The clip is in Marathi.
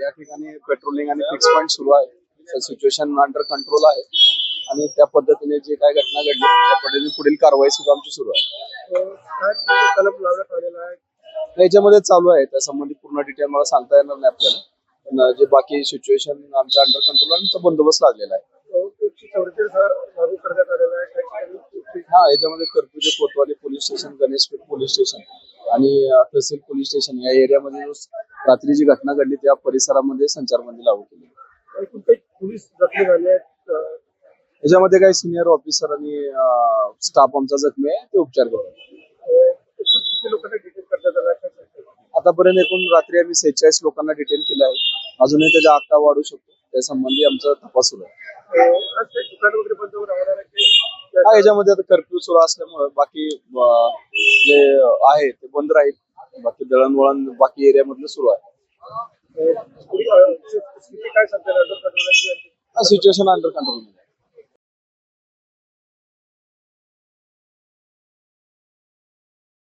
या ठिकाणी पेट्रोलिंग आणि फिक्स पॉईंट सुरू आहे. सिच्युएशन अंडर कंट्रोल आहे आणि त्या पद्धतीने जे काय घटना घडली त्या पद्धतीने पुढील कारवाई सुद्धा आमची सुरू आहे. याच्यामध्ये चालू आहे, त्या संबंधी पूर्ण डिटेल मला सांगता येणार नाही आपल्याला, पण जे बाकी सिच्युएशन आमच्या अंडर कंट्रोल आणि आमचा बंदोबस्त लागलेला आहे. हा, याच्यामध्ये कर्फ्यूचे Kotwali police station, Ganeshpeth police station आणि तहसील पोलीस स्टेशन या एरियामध्ये रात्री जी घटना घडली त्या परिसरामध्ये संचारबंदी लागू केली. पोलीस जखमी झाले आहेत. याच्यामध्ये काही सिनियर ऑफिसर आणि स्टाफ आमचा जखमी आहे, ते उपचार करतात. किती लोकांना डिटेन करण्यात आलं आहे? आतापर्यंत एकूण रात्री आम्ही 46 लोकांना डिटेन केलं आहे. अजूनही त्याचा आकडा वाढू शकतो, त्या संबंधी आमचा तपास सुरू आहे. आज काही दुकान वगैरे बंद राहणार आहे की? हा, याच्यामध्ये आता कर्फ्यू सुरू असल्यामुळे बाकी जे आहे ते बंद राहील. बाकी दळणवळण बाकी एरियामधलं सुरू आहे. स्थिती काय सांगते? Situation under control.